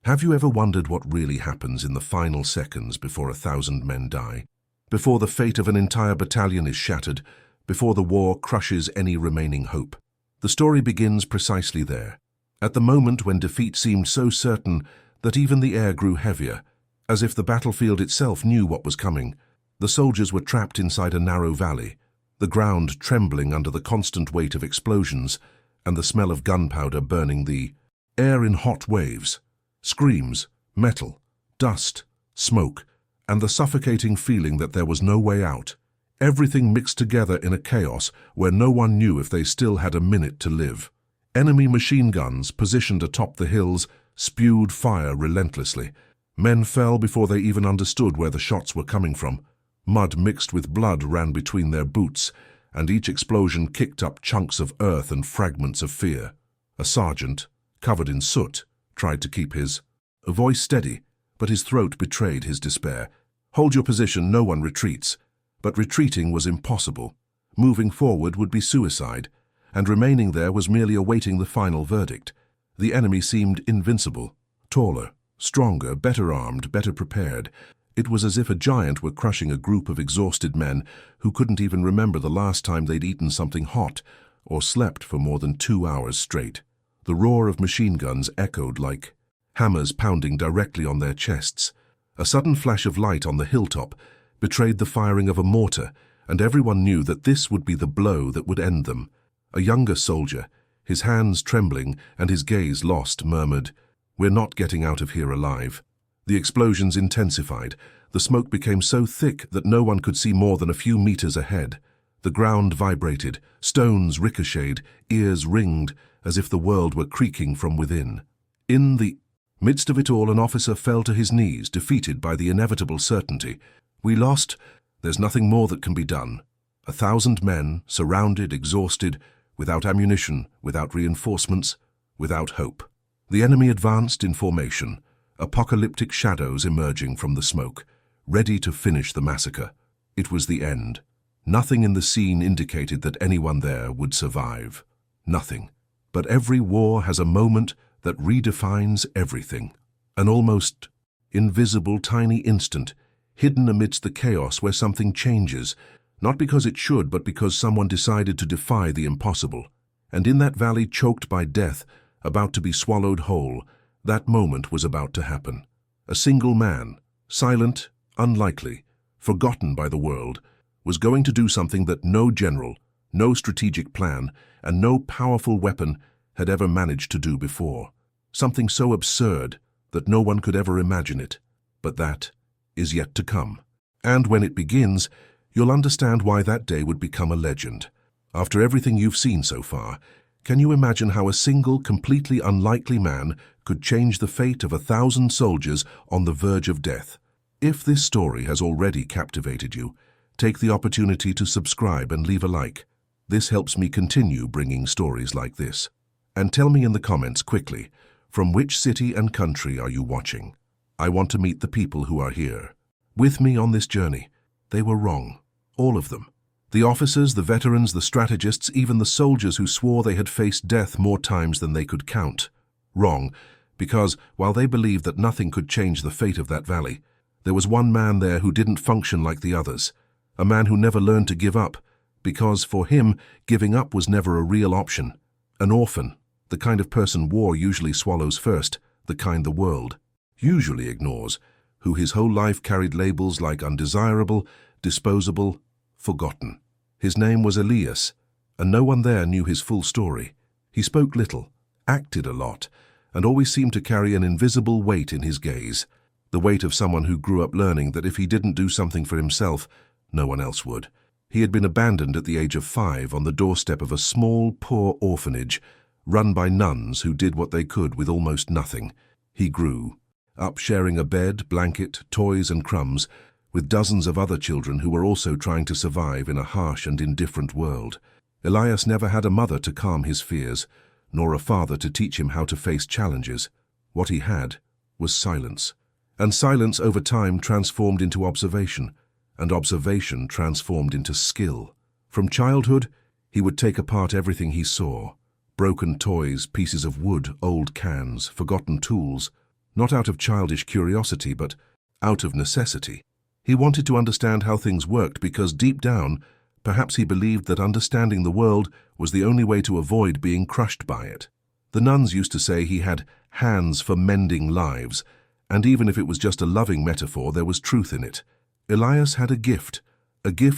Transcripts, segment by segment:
Have you ever wondered what really happens in the final seconds before 1,000 men die? Before the fate of an entire battalion is shattered, before the war crushes any remaining hope? The story begins precisely there, at the moment when defeat seemed so certain that even the air grew heavier, as if the battlefield itself knew what was coming. The soldiers were trapped inside a narrow valley, the ground trembling under the constant weight of explosions and the smell of gunpowder burning the air in hot waves. Screams, metal, dust, smoke, and the suffocating feeling that there was no way out. Everything mixed together in a chaos where no one knew if they still had a minute to live. Enemy machine guns, positioned atop the hills, spewed fire relentlessly. Men fell before they even understood where the shots were coming from. Mud mixed with blood ran between their boots, and each explosion kicked up chunks of earth and fragments of fear. A sergeant, covered in soot, tried to keep his voice steady, but his throat betrayed his despair. Hold your position, no one retreats. But retreating was impossible. Moving forward would be suicide, and remaining there was merely awaiting the final verdict. The enemy seemed invincible, taller, stronger, better armed, better prepared. It was as if a giant were crushing a group of exhausted men who couldn't even remember the last time they'd eaten something hot or slept for more than 2 hours straight. The roar of machine guns echoed like hammers pounding directly on their chests. A sudden flash of light on the hilltop betrayed the firing of a mortar, and everyone knew that this would be the blow that would end them. A younger soldier, his hands trembling and his gaze lost, murmured, "We're not getting out of here alive." The explosions intensified. The smoke became so thick that no one could see more than a few meters ahead. The ground vibrated, stones ricocheted, ears ringed, as if the world were creaking from within. In the midst of it all, an officer fell to his knees, defeated by the inevitable certainty. "We lost. There's nothing more that can be done." 1,000 men, surrounded, exhausted, without ammunition, without reinforcements, without hope. The enemy advanced in formation, apocalyptic shadows emerging from the smoke, ready to finish the massacre. It was the end. Nothing in the scene indicated that anyone there would survive. Nothing. But every war has a moment that redefines everything. An almost invisible tiny instant, hidden amidst the chaos where something changes, not because it should, but because someone decided to defy the impossible. And in that valley choked by death, about to be swallowed whole, that moment was about to happen. A single man, silent, unlikely, forgotten by the world, was going to do something that no general, no strategic plan, and no powerful weapon had ever managed to do before. Something so absurd that no one could ever imagine it. But that is yet to come. And when it begins, you'll understand why that day would become a legend. After everything you've seen so far, can you imagine how a single, completely unlikely man could change the fate of 1,000 soldiers on the verge of death? If this story has already captivated you, take the opportunity to subscribe and leave a like. This helps me continue bringing stories like this. And tell me in the comments quickly, from which city and country are you watching? I want to meet the people who are here with me on this journey. They were wrong, all of them. The officers, the veterans, the strategists, even the soldiers who swore they had faced death more times than they could count. Wrong, because while they believed that nothing could change the fate of that valley, there was one man there who didn't function like the others. A man who never learned to give up, because for him, giving up was never a real option. An orphan, the kind of person war usually swallows first, the kind the world usually ignores, who his whole life carried labels like undesirable, disposable, forgotten. His name was Elias, and no one there knew his full story. He spoke little, acted a lot, and always seemed to carry an invisible weight in his gaze, the weight of someone who grew up learning that if he didn't do something for himself, no one else would. He had been abandoned at the age of 5 on the doorstep of a small, poor orphanage, run by nuns who did what they could with almost nothing. He grew up sharing a bed, blanket, toys and crumbs with dozens of other children who were also trying to survive in a harsh and indifferent world. Elias never had a mother to calm his fears, nor a father to teach him how to face challenges. What he had was silence. And silence over time transformed into observation, and observation transformed into skill. From childhood, he would take apart everything he saw: broken toys, pieces of wood, old cans, forgotten tools. not out of childish curiosity, but out of necessity. He wanted to understand how things worked because deep down, perhaps he believed that understanding the world was the only way to avoid being crushed by it. The nuns used to say he had hands for mending lives, and even if it was just a loving metaphor, there was truth in it. Elias had a gift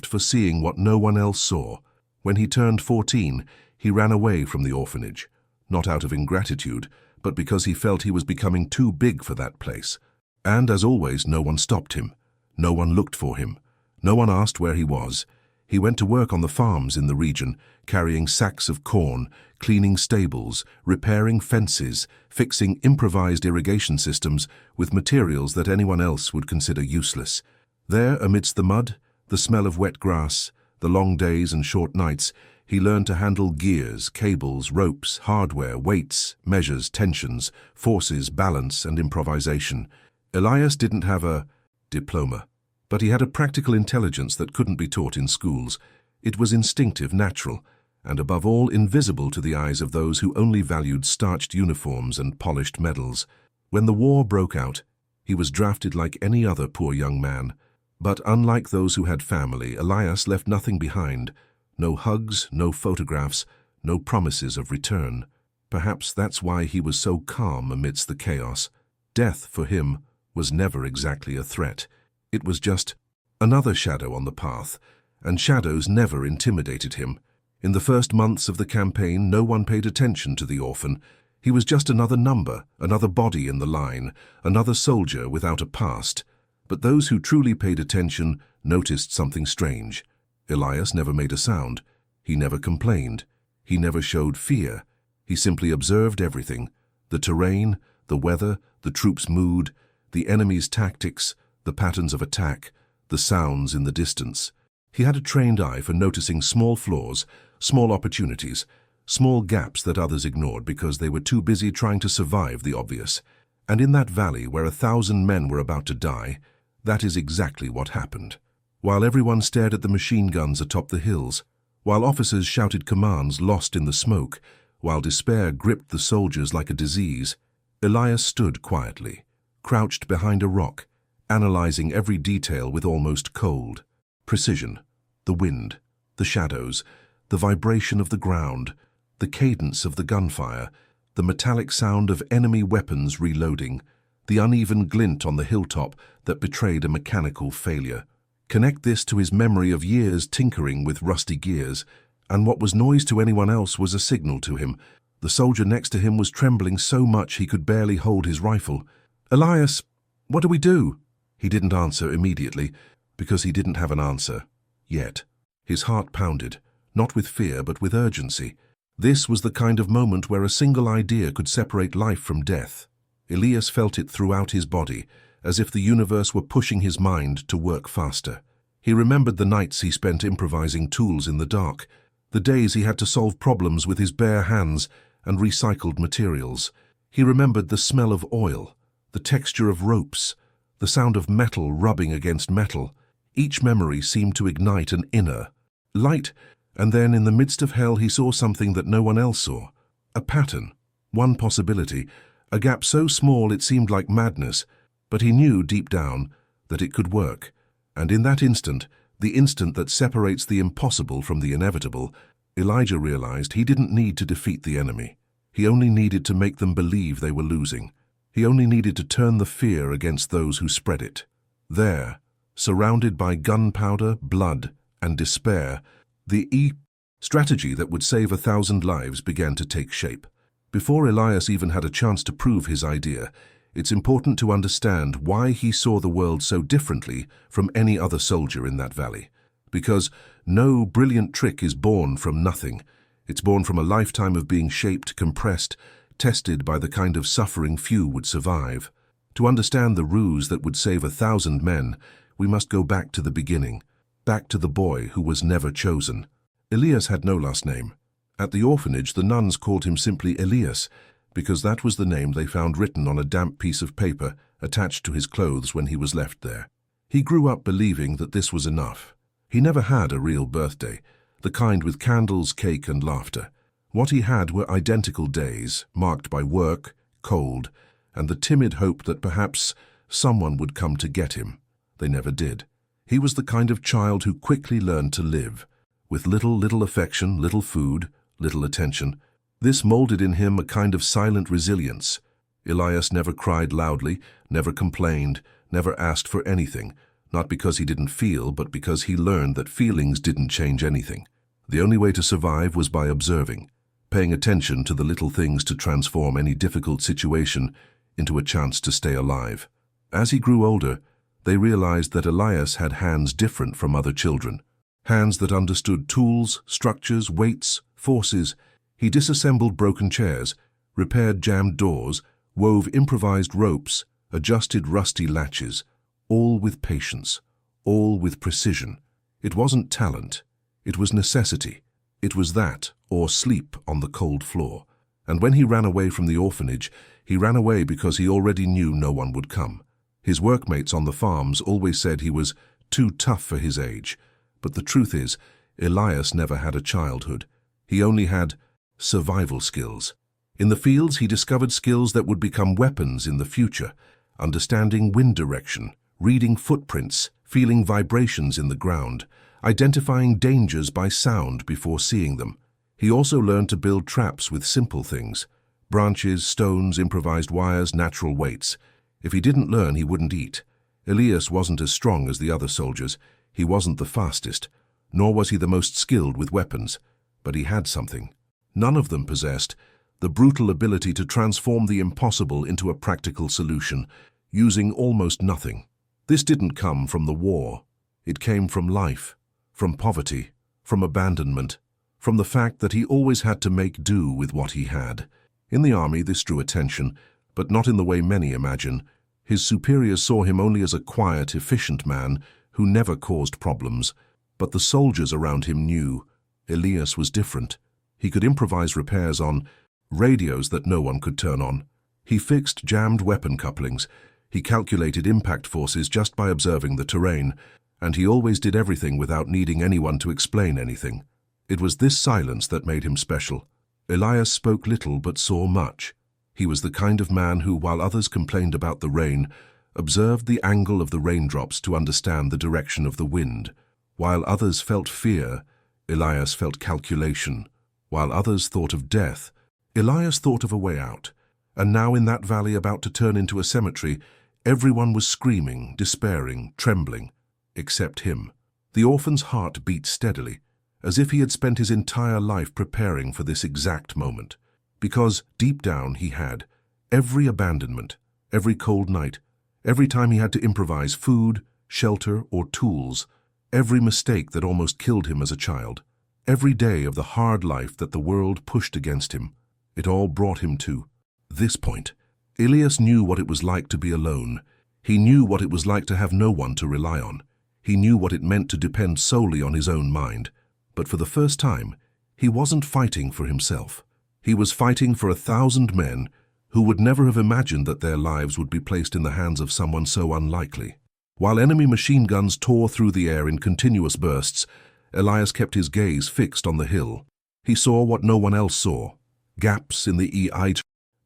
for seeing what no one else saw. When he turned 14, he ran away from the orphanage, not out of ingratitude, but because he felt he was becoming too big for that place. And as always, no one stopped him. No one looked for him. No one asked where he was. He went to work on the farms in the region, carrying sacks of corn, cleaning stables, repairing fences, fixing improvised irrigation systems with materials that anyone else would consider useless. There, amidst the mud, the smell of wet grass, the long days and short nights, he learned to handle gears, cables, ropes, hardware, weights, measures, tensions, forces, balance, and improvisation. Elias didn't have a diploma, but he had a practical intelligence that couldn't be taught in schools. It was instinctive, natural, and above all invisible to the eyes of those who only valued starched uniforms and polished medals. When the war broke out, he was drafted like any other poor young man. But unlike those who had family, Elias left nothing behind. No hugs, no photographs, no promises of return. Perhaps that's why he was so calm amidst the chaos. Death, for him, was never exactly a threat. It was just another shadow on the path, and shadows never intimidated him. In the first months of the campaign, no one paid attention to the orphan. He was just another number, another body in the line, another soldier without a past. But those who truly paid attention noticed something strange. Elias never made a sound. He never complained. He never showed fear. He simply observed everything: the terrain, the weather, the troops' mood, the enemy's tactics, the patterns of attack, the sounds in the distance. He had a trained eye for noticing small flaws, small opportunities, small gaps that others ignored because they were too busy trying to survive the obvious. And in that valley where 1,000 men were about to die, that is exactly what happened. While everyone stared at the machine guns atop the hills, while officers shouted commands lost in the smoke, while despair gripped the soldiers like a disease, Elias stood quietly, crouched behind a rock, analyzing every detail with almost cold precision: the wind, the shadows, the vibration of the ground, the cadence of the gunfire, the metallic sound of enemy weapons reloading, the uneven glint on the hilltop that betrayed a mechanical failure. Connect this to his memory of years tinkering with rusty gears, and what was noise to anyone else was a signal to him. The soldier next to him was trembling so much he could barely hold his rifle. "Elias, what do we do?" He didn't answer immediately, because he didn't have an answer yet. His heart pounded, not with fear but with urgency. This was the kind of moment where a single idea could separate life from death. Elias felt it throughout his body, as if the universe were pushing his mind to work faster. He remembered the nights he spent improvising tools in the dark, the days he had to solve problems with his bare hands and recycled materials. He remembered the smell of oil, the texture of ropes, the sound of metal rubbing against metal. Each memory seemed to ignite an inner light, and then in the midst of hell he saw something that no one else saw. A pattern, one possibility, a gap so small it seemed like madness, but he knew deep down that it could work. And in that instant, the instant that separates the impossible from the inevitable, Elijah realized he didn't need to defeat the enemy. He only needed to make them believe they were losing. He only needed to turn the fear against those who spread it. There, surrounded by gunpowder, blood, and despair, the strategy that would save 1,000 lives began to take shape. Before Elias even had a chance to prove his idea, it's important to understand why he saw the world so differently from any other soldier in that valley. Because no brilliant trick is born from nothing. It's born from a lifetime of being shaped, compressed, tested by the kind of suffering few would survive. To understand the ruse that would save 1,000 men, we must go back to the beginning, back to the boy who was never chosen. Elias had no last name. At the orphanage, the nuns called him simply Elias, because that was the name they found written on a damp piece of paper attached to his clothes when he was left there. He grew up believing that this was enough. He never had a real birthday, the kind with candles, cake, and laughter. What he had were identical days, marked by work, cold, and the timid hope that perhaps someone would come to get him. They never did. He was the kind of child who quickly learned to live, with little affection, little food, little attention. This molded in him a kind of silent resilience. Elias never cried loudly, never complained, never asked for anything, not because he didn't feel, but because he learned that feelings didn't change anything. The only way to survive was by observing, paying attention to the little things to transform any difficult situation into a chance to stay alive. As he grew older, they realized that Elias had hands different from other children. Hands that understood tools, structures, weights, forces. He disassembled broken chairs, repaired jammed doors, wove improvised ropes, adjusted rusty latches, all with patience, all with precision. It wasn't talent, it was necessity. It was that, or sleep on the cold floor. And when he ran away from the orphanage, he ran away because he already knew no one would come. His workmates on the farms always said he was too tough for his age. But the truth is, Elias never had a childhood. He only had survival skills. In the fields, he discovered skills that would become weapons in the future, understanding wind direction, reading footprints, feeling vibrations in the ground, identifying dangers by sound before seeing them. He also learned to build traps with simple things: branches, stones, improvised wires, natural weights. If he didn't learn, he wouldn't eat. Elias wasn't as strong as the other soldiers. He wasn't the fastest, nor was he the most skilled with weapons, but he had something. None of them possessed the brutal ability to transform the impossible into a practical solution, using almost nothing. This didn't come from the war. It came from life, from poverty, from abandonment, from the fact that he always had to make do with what he had. In the army, this drew attention, but not in the way many imagine. His superiors saw him only as a quiet, efficient man who never caused problems. But the soldiers around him knew Elias was different. He could improvise repairs on radios that no one could turn on. He fixed jammed weapon couplings. He calculated impact forces just by observing the terrain, and he always did everything without needing anyone to explain anything. It was this silence that made him special. Elias spoke little but saw much. He was the kind of man who, while others complained about the rain, observed the angle of the raindrops to understand the direction of the wind. While others felt fear, Elias felt calculation. While others thought of death, Elias thought of a way out. And now in that valley about to turn into a cemetery, everyone was screaming, despairing, trembling, except him. The orphan's heart beat steadily, as if he had spent his entire life preparing for this exact moment. Because deep down he had every abandonment, every cold night, every time he had to improvise food, shelter, or tools, every mistake that almost killed him as a child, every day of the hard life that the world pushed against him. It all brought him to this point. Elias knew what it was like to be alone. He knew what it was like to have no one to rely on. He knew what it meant to depend solely on his own mind. But for the first time, he wasn't fighting for himself. He was fighting for 1,000 men who would never have imagined that their lives would be placed in the hands of someone so unlikely. While enemy machine guns tore through the air in continuous bursts, Elias kept his gaze fixed on the hill. He saw what no one else saw: gaps in the EI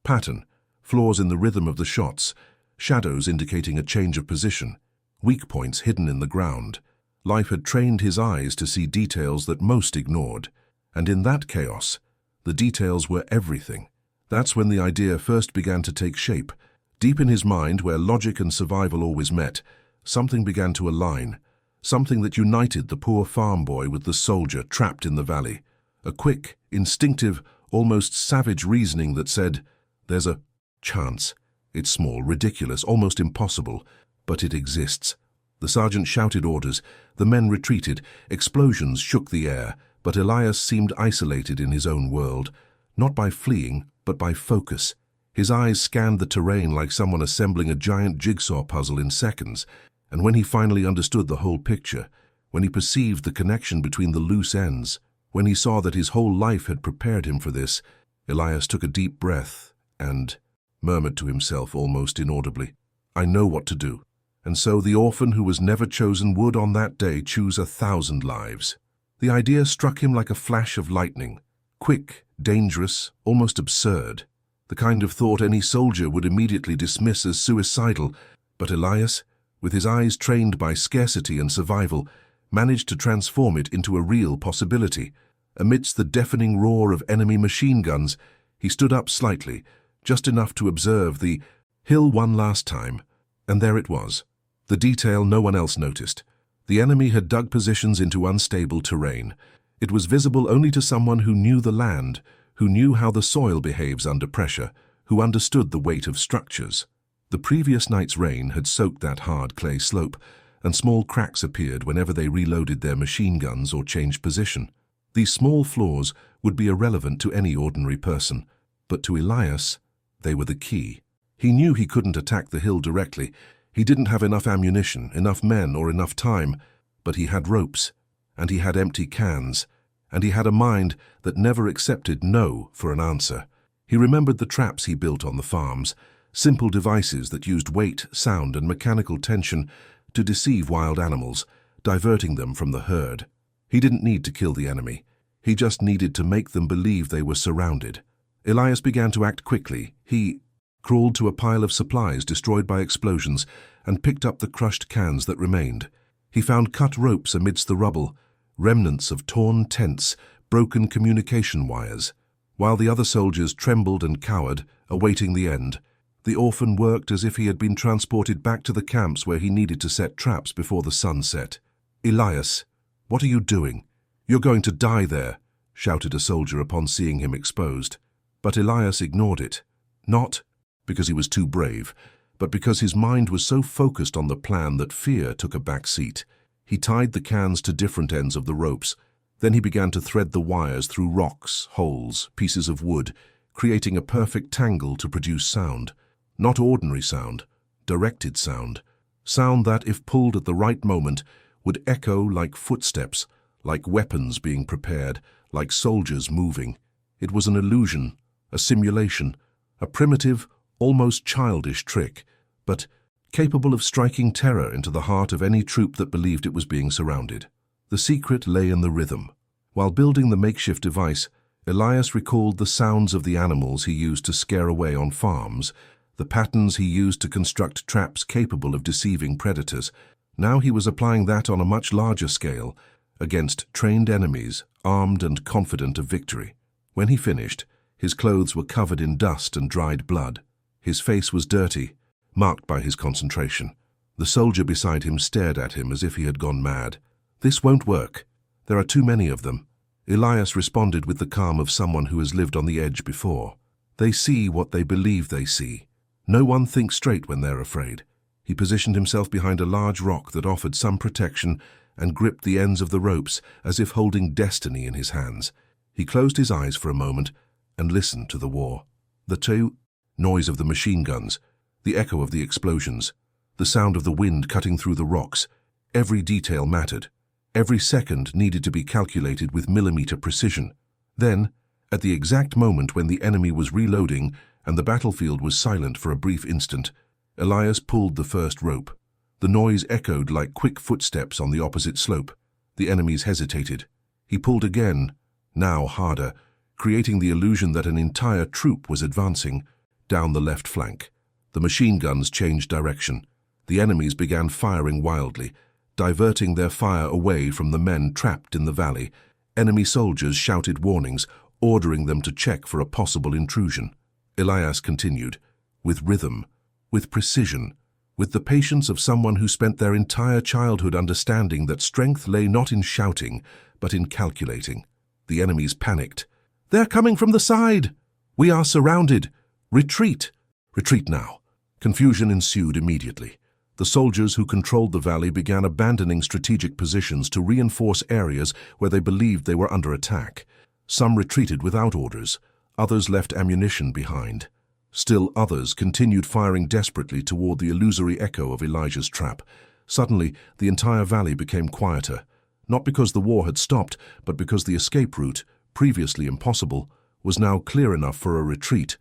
pattern, flaws in the rhythm of the shots, shadows indicating a change of position, weak points hidden in the ground. Life had trained his eyes to see details that most ignored, and in that chaos, the details were everything. That's when the idea first began to take shape. Deep in his mind, where logic and survival always met, something began to align, something that united the poor farm boy with the soldier trapped in the valley. A quick, instinctive, almost savage reasoning that said, there's a chance. It's small, ridiculous, almost impossible, but it exists. The sergeant shouted orders. The men retreated. Explosions shook the air, but Elias seemed isolated in his own world, not by fleeing, but by focus. His eyes scanned the terrain like someone assembling a giant jigsaw puzzle in seconds, and when he finally understood the whole picture, when he perceived the connection between the loose ends, when he saw that his whole life had prepared him for this, Elias took a deep breath and murmured to himself almost inaudibly, "I know what to do." And so the orphan who was never chosen would on that day choose 1,000 lives. The idea struck him like a flash of lightning, quick, dangerous, almost absurd. the kind of thought any soldier would immediately dismiss as suicidal, but Elias, with his eyes trained by scarcity and survival, managed to transform it into a real possibility. Amidst the deafening roar of enemy machine guns, he stood up slightly, just enough to observe the hill one last time, and there it was, the detail no one else noticed. The enemy had dug positions into unstable terrain. It was visible only to someone who knew the land, who knew how the soil behaves under pressure, who understood the weight of structures. The previous night's rain had soaked that hard clay slope, and small cracks appeared whenever they reloaded their machine guns or changed position. These small flaws would be irrelevant to any ordinary person, but to Elias, they were the key. He knew he couldn't attack the hill directly. He didn't have enough ammunition, enough men, or enough time, but he had ropes, and he had empty cans, and he had a mind that never accepted no for an answer. He remembered the traps he built on the farms, simple devices that used weight, sound, and mechanical tension to deceive wild animals, diverting them from the herd. He didn't need to kill the enemy. He just needed to make them believe they were surrounded. Elias began to act quickly. He crawled to a pile of supplies destroyed by explosions and picked up the crushed cans that remained. He found cut ropes amidst the rubble, remnants of torn tents, broken communication wires. While the other soldiers trembled and cowered, awaiting the end, the orphan worked as if he had been transported back to the camps where he needed to set traps before the sun set. "Elias, what are you doing? You're going to die there," shouted a soldier upon seeing him exposed. But Elias ignored it, not because he was too brave, but because his mind was so focused on the plan that fear took a back seat. He tied the cans to different ends of the ropes. Then he began to thread the wires through rocks, holes, pieces of wood, creating a perfect tangle to produce sound. Not ordinary sound, directed sound. Sound that, if pulled at the right moment, would echo like footsteps, like weapons being prepared, like soldiers moving. It was an illusion, a simulation, a primitive, almost childish trick, but capable of striking terror into the heart of any troop that believed it was being surrounded. The secret lay in the rhythm. While building the makeshift device, Elias recalled the sounds of the animals he used to scare away on farms, the patterns he used to construct traps capable of deceiving predators. Now he was applying that on a much larger scale, against trained enemies, armed and confident of victory. When he finished, his clothes were covered in dust and dried blood. His face was dirty, marked by his concentration. The soldier beside him stared at him as if he had gone mad. "This won't work. There are too many of them." Elias responded with the calm of someone who has lived on the edge before. They see what they believe they see. No one thinks straight when they're afraid. He positioned himself behind a large rock that offered some protection and gripped the ends of the ropes as if holding destiny in his hands. He closed his eyes for a moment and listened to the war. The noise of the machine guns, the echo of the explosions, the sound of the wind cutting through the rocks. Every detail mattered. Every second needed to be calculated with millimeter precision. Then, at the exact moment when the enemy was reloading and the battlefield was silent for a brief instant, Elias pulled the first rope. The noise echoed like quick footsteps on the opposite slope. The enemies hesitated. He pulled again, now harder, creating the illusion that an entire troop was advancing down the left flank. The machine guns changed direction. The enemies began firing wildly, diverting their fire away from the men trapped in the valley. Enemy soldiers shouted warnings, ordering them to check for a possible intrusion. Elias continued, with rhythm, with precision, with the patience of someone who spent their entire childhood understanding that strength lay not in shouting, but in calculating. The enemies panicked. "They're coming from the side! We are surrounded! Retreat! Retreat now!" Confusion ensued immediately. The soldiers who controlled the valley began abandoning strategic positions to reinforce areas where they believed they were under attack. Some retreated without orders. Others left ammunition behind. Still others continued firing desperately toward the illusory echo of Elijah's trap. Suddenly, the entire valley became quieter, not because the war had stopped, but because the escape route, previously impossible, was now clear enough for a retreat.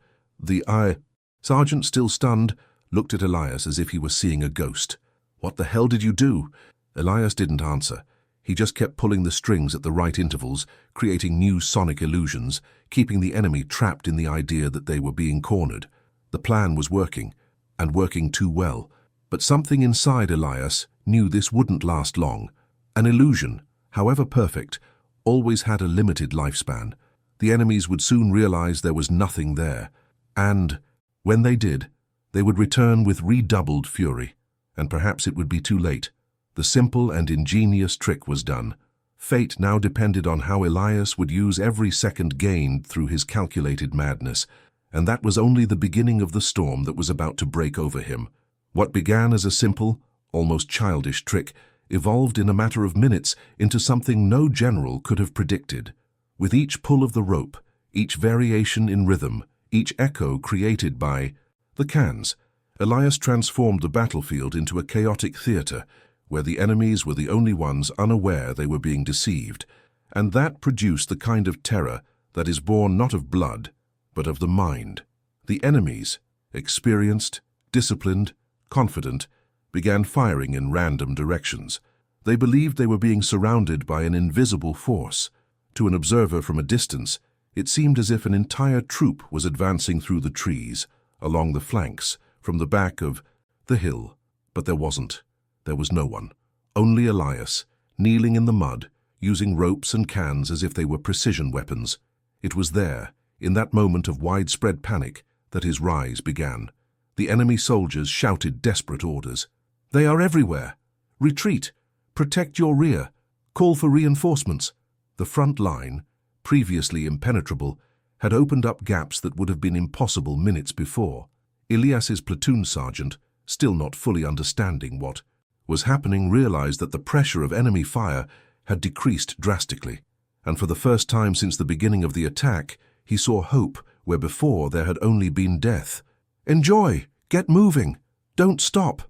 Sergeant, still stunned, looked at Elias as if he were seeing a ghost. "What the hell did you do?" Elias didn't answer. He just kept pulling the strings at the right intervals, creating new sonic illusions, keeping the enemy trapped in the idea that they were being cornered. The plan was working, and working too well. But something inside Elias knew this wouldn't last long. An illusion, however perfect, always had a limited lifespan. The enemies would soon realize there was nothing there. And, when they did, they would return with redoubled fury. And perhaps it would be too late. The simple and ingenious trick was done. Fate now depended on how Elias would use every second gained through his calculated madness. And that was only the beginning of the storm that was about to break over him. What began as a simple, almost childish trick evolved in a matter of minutes into something no general could have predicted. With each pull of the rope, each variation in rhythm, each echo created by the cans, Elias transformed the battlefield into a chaotic theater where the enemies were the only ones unaware they were being deceived, and that produced the kind of terror that is born not of blood, but of the mind. The enemies, experienced, disciplined, confident, began firing in random directions. They believed they were being surrounded by an invisible force. To an observer from a distance, it seemed as if an entire troop was advancing through the trees, along the flanks, from the back of the hill. But there wasn't. There was no one. Only Elias, kneeling in the mud, using ropes and cans as if they were precision weapons. It was there, in that moment of widespread panic, that his rise began. The enemy soldiers shouted desperate orders. "They are everywhere! Retreat! Protect your rear! Call for reinforcements!" The front line, previously impenetrable, had opened up gaps that would have been impossible minutes before. Elias's platoon sergeant, still not fully understanding what was happening, realized that the pressure of enemy fire had decreased drastically, and for the first time since the beginning of the attack, he saw hope where before there had only been death. "Enjoy! Get moving! Don't stop!"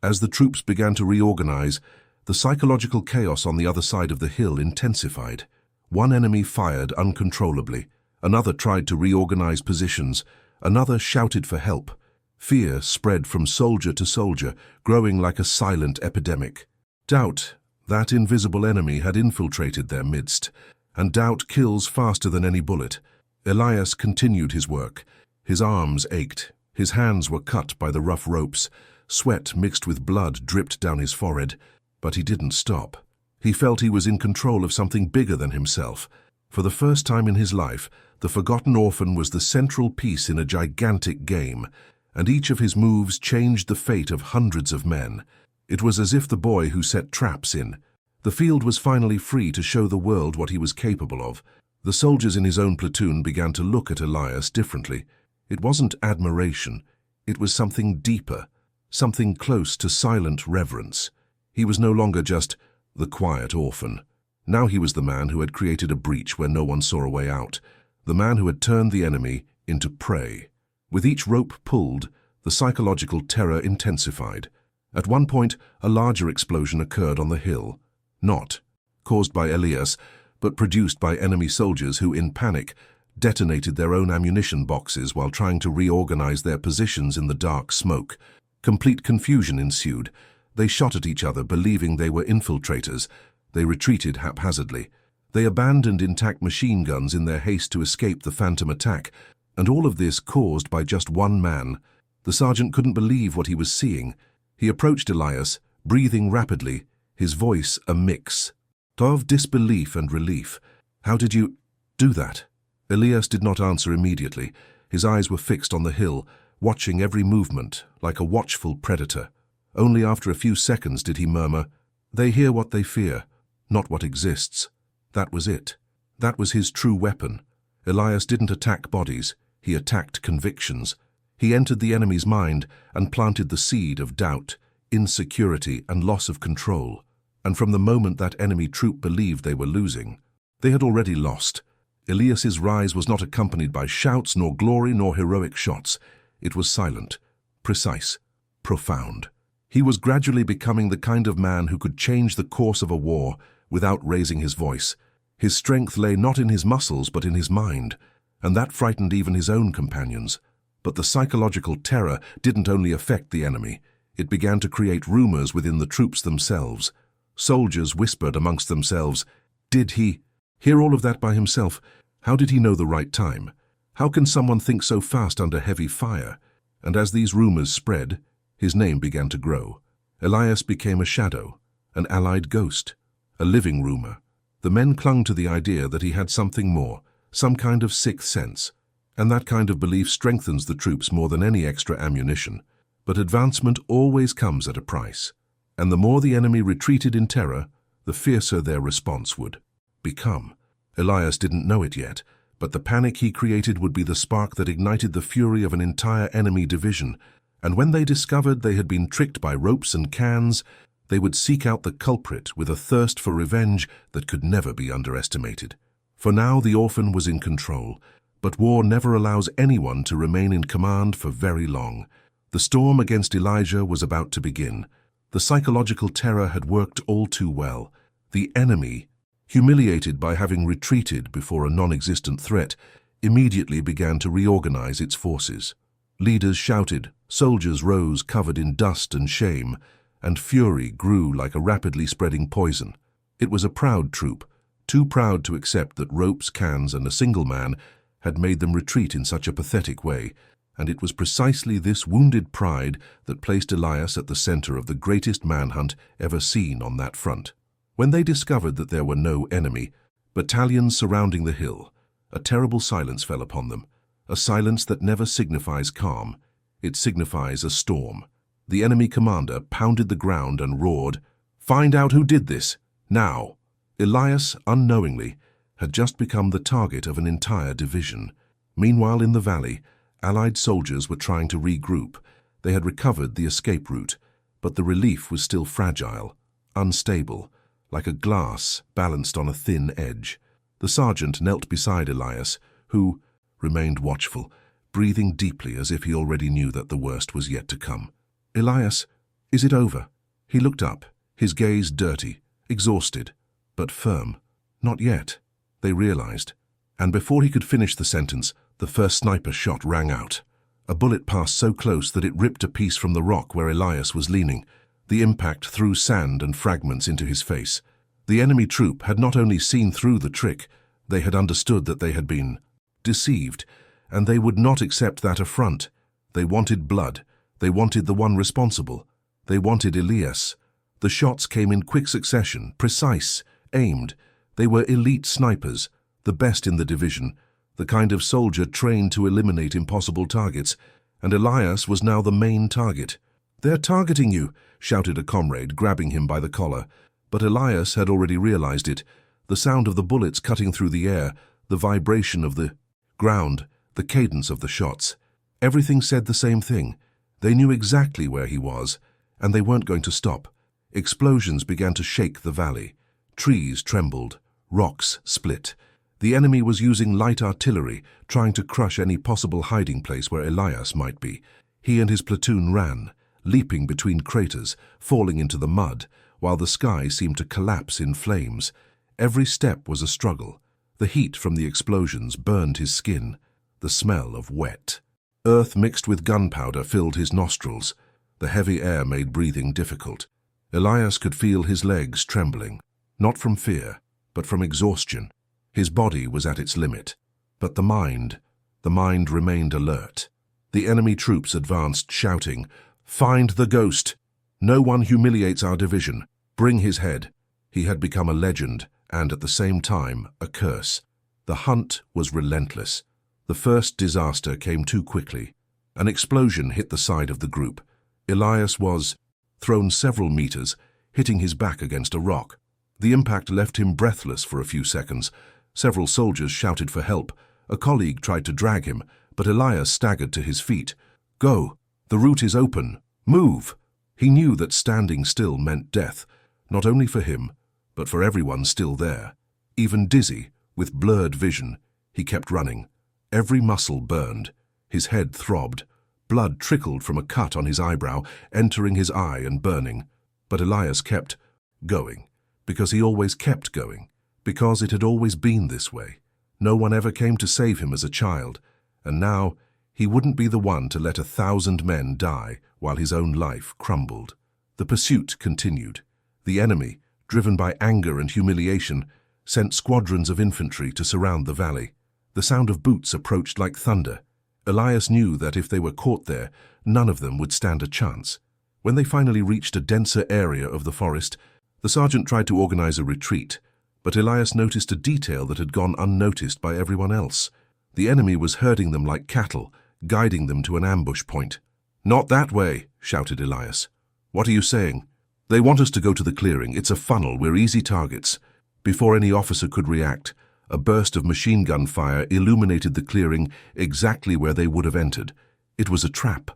As the troops began to reorganize, the psychological chaos on the other side of the hill intensified. One enemy fired uncontrollably, another tried to reorganize positions, another shouted for help. Fear spread from soldier to soldier, growing like a silent epidemic. Doubt, that invisible enemy, had infiltrated their midst, and doubt kills faster than any bullet. Elias continued his work. His arms ached, his hands were cut by the rough ropes, sweat mixed with blood dripped down his forehead, but he didn't stop. He felt he was in control of something bigger than himself. For the first time in his life, the forgotten orphan was the central piece in a gigantic game, and each of his moves changed the fate of hundreds of men. It was as if the boy who set traps in. The field was finally free to show the world what he was capable of. The soldiers in his own platoon began to look at Elias differently. It wasn't admiration. It was something deeper, something close to silent reverence. He was no longer just the quiet orphan. Now he was the man who had created a breach where no one saw a way out, the man who had turned the enemy into prey. With each rope pulled, the psychological terror intensified. At one point, a larger explosion occurred on the hill, not caused by Elias, but produced by enemy soldiers who, in panic, detonated their own ammunition boxes while trying to reorganize their positions in the dark smoke. Complete confusion ensued. They shot at each other, believing they were infiltrators. They retreated haphazardly. They abandoned intact machine guns in their haste to escape the phantom attack, and all of this caused by just one man. The sergeant couldn't believe what he was seeing. He approached Elias, breathing rapidly, his voice a mix of disbelief and relief. "How did you do that?" Elias did not answer immediately. His eyes were fixed on the hill, watching every movement, like a watchful predator. Only after a few seconds did he murmur, "They hear what they fear, not what exists." That was it. That was his true weapon. Elias didn't attack bodies, he attacked convictions. He entered the enemy's mind and planted the seed of doubt, insecurity, and loss of control. And from the moment that enemy troop believed they were losing, they had already lost. Elias's rise was not accompanied by shouts, nor glory, nor heroic shots. It was silent, precise, profound. He was gradually becoming the kind of man who could change the course of a war without raising his voice. His strength lay not in his muscles but in his mind, and that frightened even his own companions. But the psychological terror didn't only affect the enemy. It began to create rumors within the troops themselves. Soldiers whispered amongst themselves. Did he hear all of that by himself? How did he know the right time? How can someone think so fast under heavy fire? And as these rumors spread, his name began to grow. Elias became a shadow, an allied ghost, a living rumor. The men clung to the idea that he had something more, some kind of sixth sense, and that kind of belief strengthens the troops more than any extra ammunition. But advancement always comes at a price, and the more the enemy retreated in terror, the fiercer their response would become. Elias didn't know it yet, but the panic he created would be the spark that ignited the fury of an entire enemy division, and when they discovered they had been tricked by ropes and cans, they would seek out the culprit with a thirst for revenge that could never be underestimated. For now the orphan was in control, but war never allows anyone to remain in command for very long. The storm against Elijah was about to begin. The psychological terror had worked all too well. The enemy, humiliated by having retreated before a non-existent threat, immediately began to reorganize its forces. Leaders shouted, soldiers rose covered in dust and shame, and fury grew like a rapidly spreading poison. It was a proud troop, too proud to accept that ropes, cans, and a single man had made them retreat in such a pathetic way, and it was precisely this wounded pride that placed Elias at the center of the greatest manhunt ever seen on that front. When they discovered that there were no enemy, battalions surrounding the hill, a terrible silence fell upon them, a silence that never signifies calm. It signifies a storm. The enemy commander pounded the ground and roared, "Find out who did this, now!" Elias, unknowingly, had just become the target of an entire division. Meanwhile, in the valley, Allied soldiers were trying to regroup. They had recovered the escape route, but the relief was still fragile, unstable, like a glass balanced on a thin edge. The sergeant knelt beside Elias, who remained watchful, breathing deeply as if he already knew that the worst was yet to come. "Elias, is it over?" He looked up, his gaze dirty, exhausted, but firm. "Not yet," they realized. And before he could finish the sentence, the first sniper shot rang out. A bullet passed so close that it ripped a piece from the rock where Elias was leaning. The impact threw sand and fragments into his face. The enemy troop had not only seen through the trick, they had understood that they had been deceived, and they would not accept that affront. They wanted blood. They wanted the one responsible. They wanted Elias. The shots came in quick succession, precise, aimed. They were elite snipers, the best in the division, the kind of soldier trained to eliminate impossible targets, and Elias was now the main target. "They're targeting you," shouted a comrade, grabbing him by the collar. But Elias had already realized it. The sound of the bullets cutting through the air, the vibration of the ground, the cadence of the shots. Everything said the same thing. They knew exactly where he was, and they weren't going to stop. Explosions began to shake the valley. Trees trembled, rocks split. The enemy was using light artillery, trying to crush any possible hiding place where Elias might be. He and his platoon ran, leaping between craters, falling into the mud, while the sky seemed to collapse in flames. Every step was a struggle. The heat from the explosions burned his skin, the smell of wet. Earth mixed with gunpowder filled his nostrils. The heavy air made breathing difficult. Elias could feel his legs trembling, not from fear, but from exhaustion. His body was at its limit. But the mind remained alert. The enemy troops advanced, shouting, "Find the ghost! No one humiliates our division. Bring his head." He had become a legend, and at the same time, a curse. The hunt was relentless. The first disaster came too quickly. An explosion hit the side of the group. Elias was thrown several meters, hitting his back against a rock. The impact left him breathless for a few seconds. Several soldiers shouted for help. A colleague tried to drag him, but Elias staggered to his feet. "Go! The route is open! Move!" He knew that standing still meant death, not only for him, but for everyone still there. Even dizzy, with blurred vision, he kept running. Every muscle burned. His head throbbed. Blood trickled from a cut on his eyebrow, entering his eye and burning. But Elias kept going, because he always kept going, because it had always been this way. No one ever came to save him as a child, and now he wouldn't be the one to let 1,000 men die while his own life crumbled. The pursuit continued. The enemy, driven by anger and humiliation, sent squadrons of infantry to surround the valley. The sound of boots approached like thunder. Elias knew that if they were caught there, none of them would stand a chance. When they finally reached a denser area of the forest, the sergeant tried to organize a retreat, but Elias noticed a detail that had gone unnoticed by everyone else. The enemy was herding them like cattle, guiding them to an ambush point. "Not that way," shouted Elias. "What are you saying?" "They want us to go to the clearing. It's a funnel. We're easy targets." Before any officer could react, a burst of machine gun fire illuminated the clearing exactly where they would have entered. It was a trap.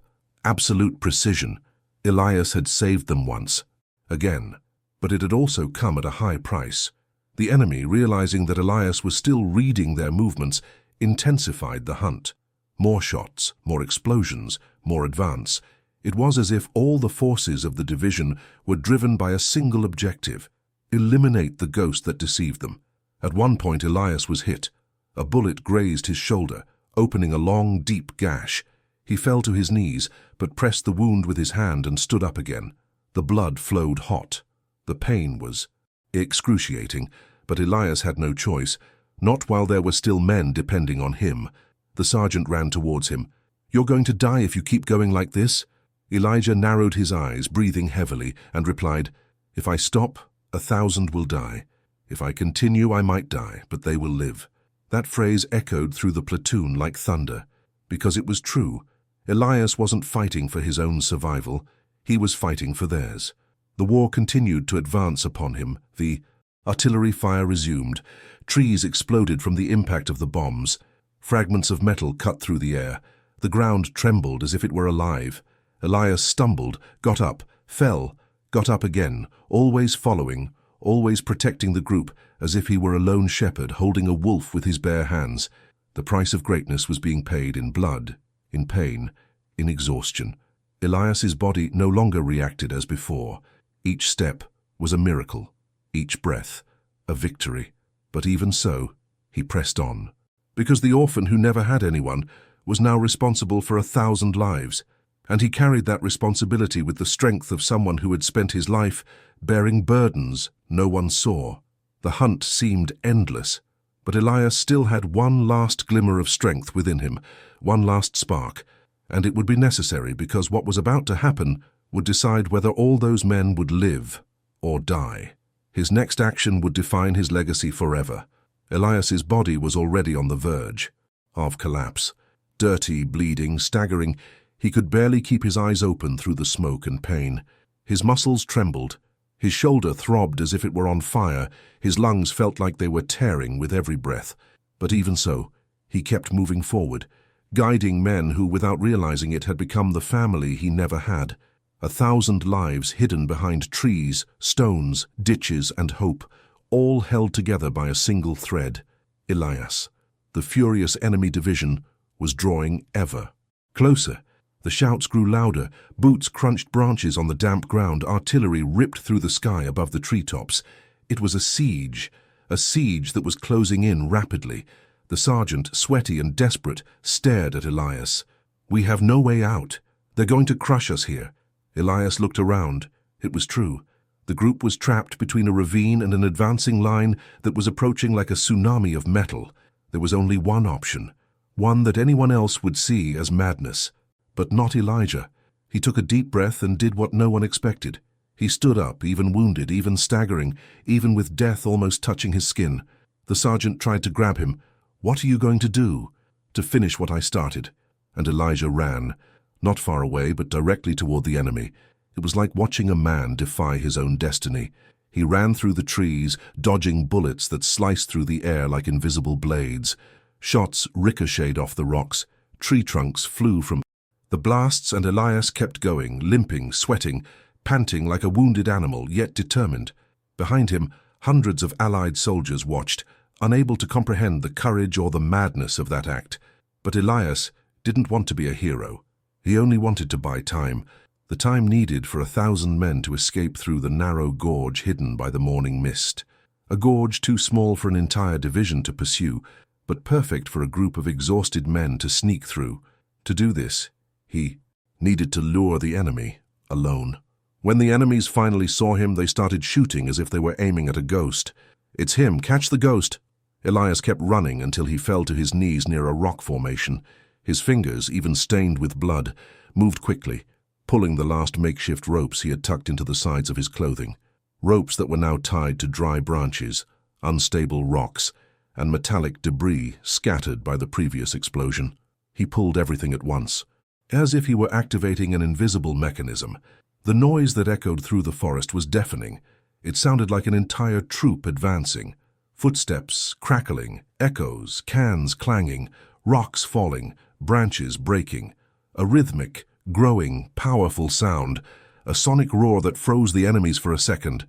Absolute precision. Elias had saved them once. Again. But it had also come at a high price. The enemy, realizing that Elias was still reading their movements, intensified the hunt. More shots, more explosions, more advance. It was as if all the forces of the division were driven by a single objective: eliminate the ghost that deceived them. At one point, Elias was hit. A bullet grazed his shoulder, opening a long, deep gash. He fell to his knees, but pressed the wound with his hand and stood up again. The blood flowed hot. The pain was excruciating, but Elias had no choice, not while there were still men depending on him. The sergeant ran towards him. "You're going to die if you keep going like this?" Elijah narrowed his eyes, breathing heavily, and replied, "If I stop, 1,000 will die. If I continue, I might die, but they will live." That phrase echoed through the platoon like thunder, because it was true. Elias wasn't fighting for his own survival. He was fighting for theirs. The war continued to advance upon him. The artillery fire resumed. Trees exploded from the impact of the bombs. Fragments of metal cut through the air. The ground trembled as if it were alive. Elias stumbled, got up, fell, got up again, always following, always protecting the group, as if he were a lone shepherd holding a wolf with his bare hands. The price of greatness was being paid in blood, in pain, in exhaustion. Elias's body no longer reacted as before. Each step was a miracle, each breath a victory. But even so, he pressed on. Because the orphan who never had anyone was now responsible for 1,000 lives, and he carried that responsibility with the strength of someone who had spent his life bearing burdens no one saw. The hunt seemed endless, but Elias still had one last glimmer of strength within him, one last spark, and it would be necessary because what was about to happen would decide whether all those men would live or die. His next action would define his legacy forever. Elias's body was already on the verge of collapse. Dirty, bleeding, staggering, he could barely keep his eyes open through the smoke and pain. His muscles trembled. His shoulder throbbed as if it were on fire. His lungs felt like they were tearing with every breath. But even so, he kept moving forward, guiding men who, without realizing it, had become the family he never had. 1,000 lives hidden behind trees, stones, ditches, and hope, all held together by a single thread: Elias. The furious enemy division was drawing ever closer. The shouts grew louder. Boots crunched branches on the damp ground. Artillery ripped through the sky above the treetops. It was a siege that was closing in rapidly. The sergeant, sweaty and desperate, stared at Elias. "We have no way out. They're going to crush us here." Elias looked around. It was true. The group was trapped between a ravine and an advancing line that was approaching like a tsunami of metal. There was only one option, one that anyone else would see as madness. But not Elijah. He took a deep breath and did what no one expected. He stood up, even wounded, even staggering, even with death almost touching his skin. The sergeant tried to grab him. "What are you going to do?" "To finish what I started." And Elijah ran, not far away, but directly toward the enemy. It was like watching a man defy his own destiny. He ran through the trees, dodging bullets that sliced through the air like invisible blades. Shots ricocheted off the rocks. Tree trunks flew from the blasts, and Elias kept going, limping, sweating, panting like a wounded animal, yet determined. Behind him, hundreds of Allied soldiers watched, unable to comprehend the courage or the madness of that act. But Elias didn't want to be a hero. He only wanted to buy time, the time needed for 1,000 men to escape through the narrow gorge hidden by the morning mist. A gorge too small for an entire division to pursue, but perfect for a group of exhausted men to sneak through. To do this, he needed to lure the enemy alone. When the enemies finally saw him, they started shooting as if they were aiming at a ghost. "It's him, catch the ghost!" Elias kept running until he fell to his knees near a rock formation. His fingers, even stained with blood, moved quickly, pulling the last makeshift ropes he had tucked into the sides of his clothing. Ropes that were now tied to dry branches, unstable rocks, and metallic debris scattered by the previous explosion. He pulled everything at once, as if he were activating an invisible mechanism. The noise that echoed through the forest was deafening. It sounded like an entire troop advancing. Footsteps crackling, echoes, cans clanging, rocks falling, branches breaking. A rhythmic, growing, powerful sound, a sonic roar that froze the enemies for a second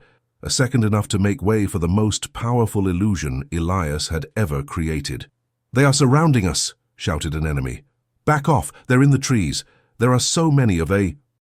enough to make way for the most powerful illusion Elias had ever created. "They are surrounding us," shouted an enemy. "Back off, they're in the trees. There are so many of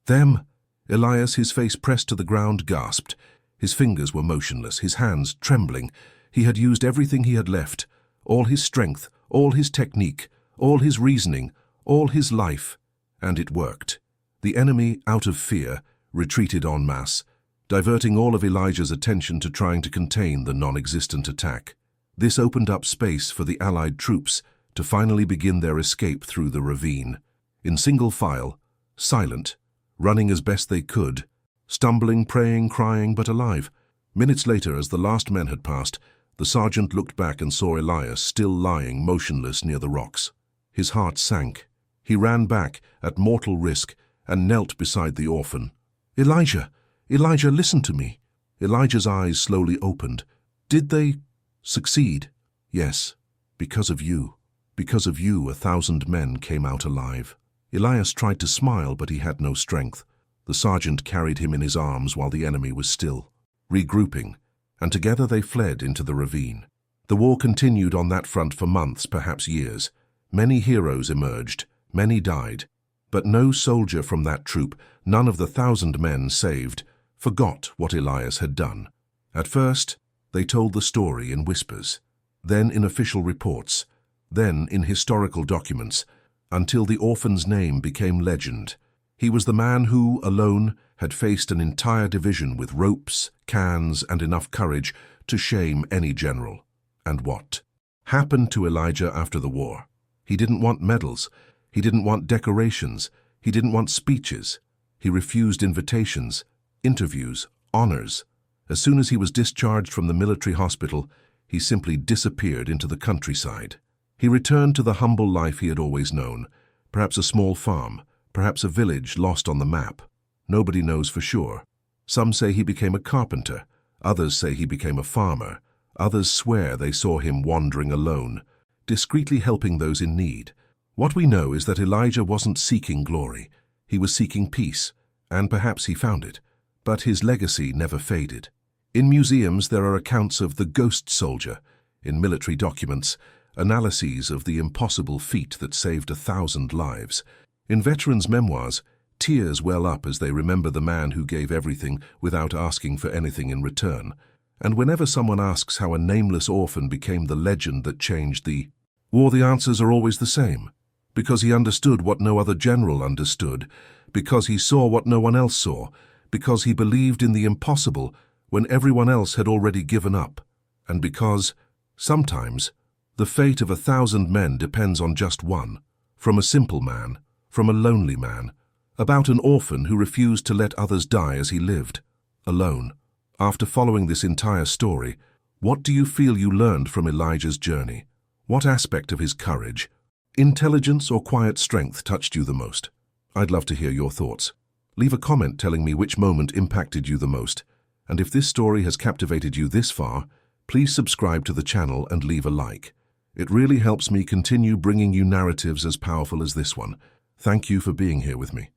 them." Elias, his face pressed to the ground, gasped. His fingers were motionless, his hands trembling. He had used everything he had left, all his strength, all his technique, all his reasoning, all his life, and it worked. The enemy, out of fear, retreated en masse, diverting all of Elijah's attention to trying to contain the non-existent attack. This opened up space for the Allied troops to finally begin their escape through the ravine. In single file, silent, running as best they could, stumbling, praying, crying, but alive. Minutes later, as the last men had passed, the sergeant looked back and saw Elias still lying motionless near the rocks. His heart sank. He ran back, at mortal risk, and knelt beside the orphan. "Elijah! Elijah, listen to me!" Elijah's eyes slowly opened. "Did they succeed?" "Yes, because of you. Because of you, 1,000 men came out alive." Elias tried to smile, but he had no strength. The sergeant carried him in his arms while the enemy was still, regrouping, and together they fled into the ravine. The war continued on that front for months, perhaps years. Many heroes emerged, many died, but no soldier from that troop, none of the 1,000 men saved, forgot what Elias had done. At first, they told the story in whispers, then in official reports, then in historical documents, until the orphan's name became legend. He was the man who, alone, had faced an entire division with ropes, cans, and enough courage to shame any general. And what happened to Elijah after the war? He didn't want medals. He didn't want decorations. He didn't want speeches. He refused invitations, interviews, honors. As soon as he was discharged from the military hospital, he simply disappeared into the countryside. He returned to the humble life he had always known, perhaps a small farm, perhaps a village lost on the map. Nobody knows for sure. Some say he became a carpenter, others say he became a farmer, others swear they saw him wandering alone, discreetly helping those in need. What we know is that Elijah wasn't seeking glory. He was seeking peace, and perhaps he found it. But his legacy never faded. In museums there are accounts of the ghost soldier. In military documents, analyses of the impossible feat that saved 1,000 lives. In veterans' memoirs, tears well up as they remember the man who gave everything without asking for anything in return. And whenever someone asks how a nameless orphan became the legend that changed the war, the answers are always the same. Because he understood what no other general understood, because he saw what no one else saw, because he believed in the impossible when everyone else had already given up, and because, sometimes, the fate of 1,000 men depends on just one, from a simple man, from a lonely man, about an orphan who refused to let others die as he lived, alone. After following this entire story, what do you feel you learned from Elijah's journey? What aspect of his courage, intelligence, or quiet strength touched you the most? I'd love to hear your thoughts. Leave a comment telling me which moment impacted you the most. And if this story has captivated you this far, please subscribe to the channel and leave a like. It really helps me continue bringing you narratives as powerful as this one. Thank you for being here with me.